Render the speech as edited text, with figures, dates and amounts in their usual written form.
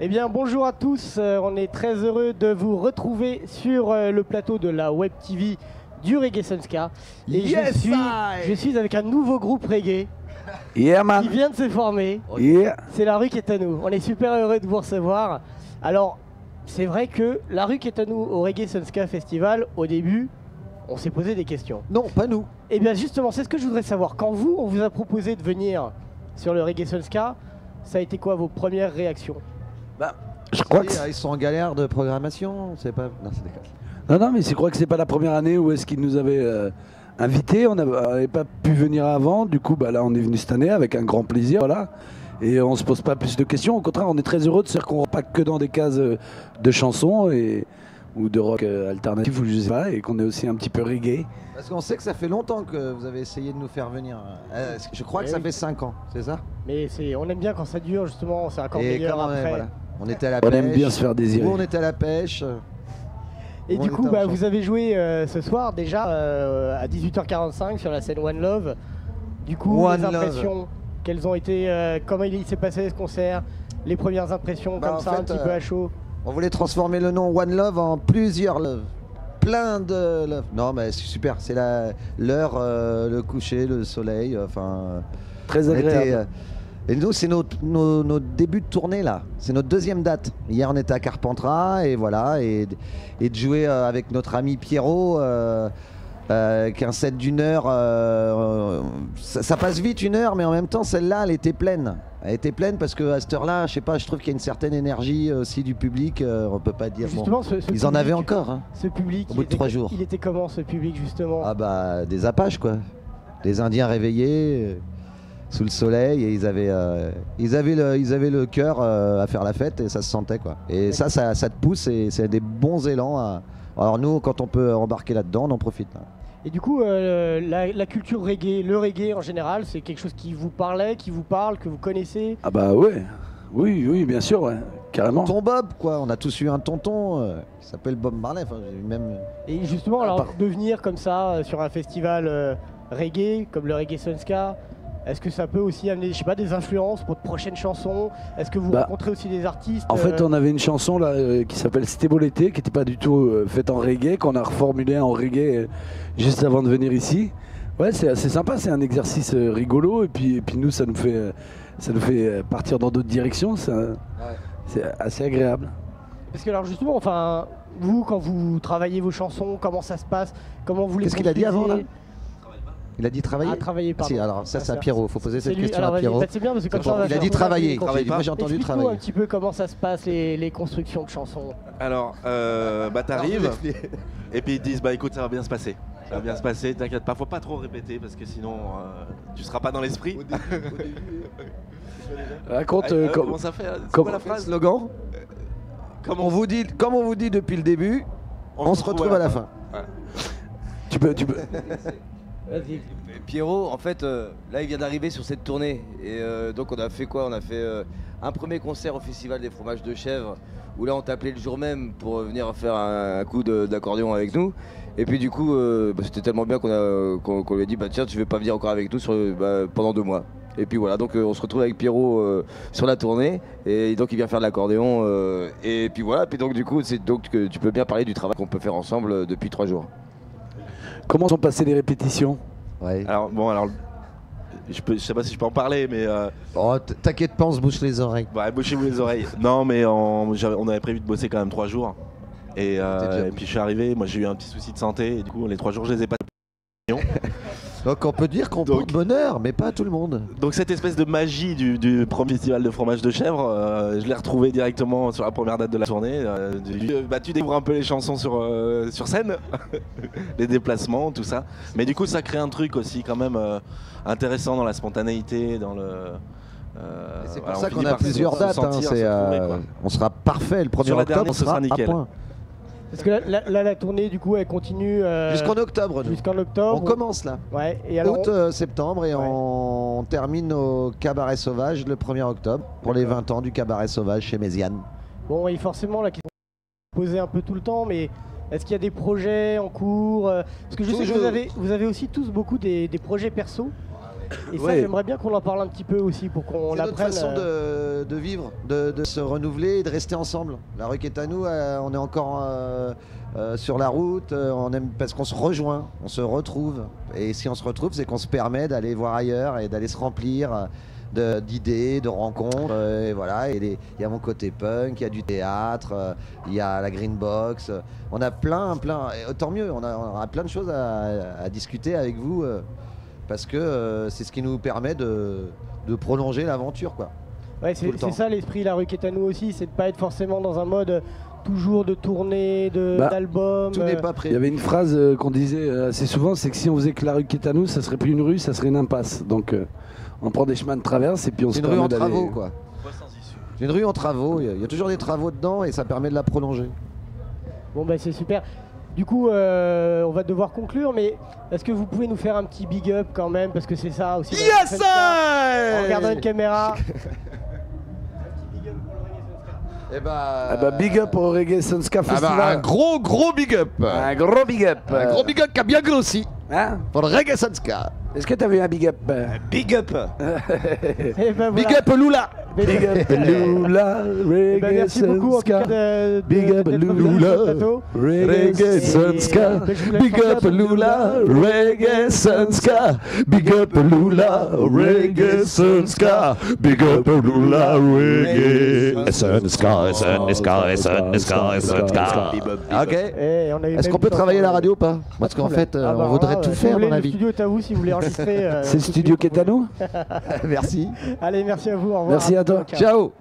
Eh bien, bonjour à tous. On est très heureux de vous retrouver sur le plateau de la Web TV du Reggae Sunska. Et Yes, je suis avec un nouveau groupe reggae Yeah, man. qui vient de se former. Yeah. C'est La Rue qui est à nous. On est super heureux de vous recevoir. Alors, c'est vrai que La Rue qui est à nous au Reggae Sunska Festival, au début, on s'est posé des questions. Non, pas nous. Et bien justement, c'est ce que je voudrais savoir. Quand on vous a proposé de venir sur le Reggae Sunska, ça a été quoi vos premières réactions? Je crois que Ils sont en galère de programmation, c'est pas... Non, c'est déconne. non, mais je crois que c'est pas la première année où est-ce qu'ils nous avaient invités. On n'avait pas pu venir avant. Du coup, là, on est venu cette année avec un grand plaisir, voilà. Et on se pose pas plus de questions. Au contraire, on est très heureux de se dire qu'on ne pas que dans des cases de chansons ou de rock alternatif ou je sais pas, et qu'on est aussi un petit peu reggae. Parce qu'on sait que ça fait longtemps que vous avez essayé de nous faire venir. Je crois que ça fait 5 ans, c'est ça? Mais on aime bien quand ça dure, justement, c'est encore meilleur comme après. voilà. On était à la On pêche. aime bien se faire désirer. Nous, on était à la pêche. Et On du coup, était en vous avez joué ce soir déjà à 18h45 sur la scène One Love. Du coup, One les Love. impressions, quelles ont été, comment il s'est passé ce concert, les premières impressions comme en ça, fait, un petit peu à chaud. On voulait transformer le nom One Love en plusieurs Love. Plein de love. Non, mais c'est super. C'est l'heure, le coucher, le soleil. Enfin, Très on était, agréable. et nous, c'est nos débuts de tournée là. C'est notre deuxième date. Hier, on était à Carpentras et voilà. Et de jouer avec notre ami Pierrot, qu'un set d'une heure. Ça passe vite une heure, mais en même temps, celle-là, elle était pleine. Elle était pleine parce qu'à cette heure-là, je sais pas, je trouve qu'il y a une certaine énergie aussi du public. On peut pas dire. Bon, Justement, ce ils en public, avaient encore. Hein. Ce public, Au bout de 3 jours. il était comment ce public justement? Ah bah des Apaches quoi, des Indiens réveillés sous le soleil et ils avaient le cœur à faire la fête et ça se sentait quoi. Et ça te pousse et c'est des bons élans. Alors nous quand on peut embarquer là-dedans on en profite. Là. Et du coup, la culture reggae, le reggae en général, c'est quelque chose qui vous parlait, qui vous parle, que vous connaissez? Ah bah ouais. Oui, bien sûr, ouais. Carrément. Tonton Bob quoi, on a tous eu un tonton qui s'appelle Bob Marley. Enfin, j'ai eu même. Et justement, alors de venir comme ça sur un festival reggae, comme le Reggae Sunska, est-ce que ça peut aussi amener, je sais pas, des influences pour de prochaines chansons? Est-ce que vous rencontrez aussi des artistes? En fait, on avait une chanson là qui s'appelle C'était beau l'été, qui n'était pas du tout faite en reggae, qu'on a reformulée en reggae juste avant de venir ici. Ouais, c'est assez sympa, c'est un exercice rigolo et puis nous ça nous fait partir dans d'autres directions. C'est assez agréable. Parce que alors justement, enfin, vous quand vous travaillez vos chansons, comment ça se passe? Comment vous les Qu'est-ce qu'il a dit avant là? construisez? Il a dit travailler. Ah, travailler, pardon. Si, alors ça c'est à merci. Pierrot, faut poser cette C'est lui. question Alors, à vas-y, Pierrot. c'est bien parce que comme ça, on va Il a faire dit tourner travailler. les Moi j'ai entendu Explique-nous travailler. un petit peu comment ça se passe les constructions de chansons. Alors, t'arrives et puis ils te disent bah écoute ça va bien se passer. Ça va bien se passer, t'inquiète pas, faut pas trop répéter parce que sinon tu seras pas dans l'esprit. Raconte Comment ça fait? C'est quoi la phrase? Slogan. Comme on vous dit depuis le début, on se retrouve à la fin. Ouais. Tu peux. Vas-y. Et Pierrot, en fait, là il vient d'arriver sur cette tournée et donc on a fait quoi? On a fait un premier concert au Festival des fromages de chèvre où là on t'a appelé le jour même pour venir faire un coup d'accordéon avec nous. Et puis du coup, c'était tellement bien qu'on lui a dit bah tiens tu veux pas venir encore avec nous pendant 2 mois. Et puis voilà, donc on se retrouve avec Pierrot sur la tournée et donc il vient faire de l'accordéon et puis voilà, puis donc du coup c'est donc que tu peux bien parler du travail qu'on peut faire ensemble depuis 3 jours. Comment sont passées les répétitions? Ouais. Alors je sais pas si je peux en parler mais Oh, t'inquiète pas, on se bouche les oreilles. bah bouchez-vous les oreilles. Non mais on avait prévu de bosser quand même 3 jours et puis je suis arrivé, moi j'ai eu un petit souci de santé et du coup les 3 jours je les ai pas. Donc on peut dire qu'on porte bonheur, mais pas à tout le monde. Donc cette espèce de magie du premier festival de fromage de chèvre, je l'ai retrouvé directement sur la première date de la tournée. Tu découvres un peu les chansons sur scène, les déplacements, tout ça. Mais du coup ça crée un truc aussi quand même intéressant dans la spontanéité, dans le... C'est pour voilà, ça on qu'on finit a par se plusieurs dates. sentir, se trouver, quoi. On sera parfait le 1er Sur la octobre, dernière, on ce sera sera à nickel. point. Parce que là, la tournée, du coup, elle continue Jusqu'en octobre, nous. jusqu'en octobre. On commence là. Ouais. Et alors, Août, septembre et on termine au Cabaret Sauvage le 1er octobre pour les 20 ans du Cabaret Sauvage chez Méziane. bon, et forcément, la question est posée un peu tout le temps, mais est-ce qu'il y a des projets en cours? Parce que je sais que vous avez aussi tous beaucoup des projets perso. Et ça, Ouais. j'aimerais bien qu'on en parle un petit peu aussi pour qu'on C'est notre apprenne. façon de vivre, de se renouveler et de rester ensemble. La Requetanou, on est encore sur la route, on aime parce qu'on se rejoint, on se retrouve. Et si on se retrouve, c'est qu'on se permet d'aller voir ailleurs et d'aller se remplir d'idées, de rencontres. Et voilà, il y a mon côté punk, il y a du théâtre, il y a la Green Box. On a plein, et tant mieux, on aura plein de choses à discuter avec vous. Parce que c'est ce qui nous permet de prolonger l'aventure, quoi. Ouais, tout le temps. c'est ça l'esprit La Requetanou aussi, c'est de pas être forcément dans un mode toujours de tournée, d'album. Tout n'est pas Il y prévu. avait une phrase qu'on disait assez souvent, c'est que si on faisait que la rue Quétanou, ça serait plus une rue, ça serait une impasse. Donc on prend des chemins de traverse et puis on C'est se une rue permet en d'aller. travaux, quoi. C'est une rue en travaux, il y a toujours des travaux dedans et ça permet de la prolonger. Bon bah c'est super. Du coup, on va devoir conclure, mais est-ce que vous pouvez nous faire un petit big up quand même, parce que c'est ça aussi. Yes, En regardant une caméra. Eh ben, Ah bah, big up au Reggae Sunska Festival. un gros big up. Un gros big up. Un gros big up qui a bien grossi Hein pour le Reggae Sunska. Est-ce que t'as vu un big up Big up. Et ben Big voilà. up Lula. Big up Lula, Eh ben, Reggae merci beaucoup en tout cas Sunska. d'être Big up venu sur le Lula, plateau. Reggae Sunska. Big up Lula, Reggae Sunska. Big up Lula, Reggae Sunska. Big up Lula, Reggae Sunska. Ok. Et on a eu Est-ce même qu'on peut temps travailler pour- la radio ou pas Parce qu'en fait, Ah bah, on voudrait voilà, tout si faire vous dans voulez, la le vie. studio est à vous si vous voulez enregistrer. C'est le studio Quétanou. Merci. Allez, merci à vous. Au revoir. Merci à toi. Ciao. Ciao.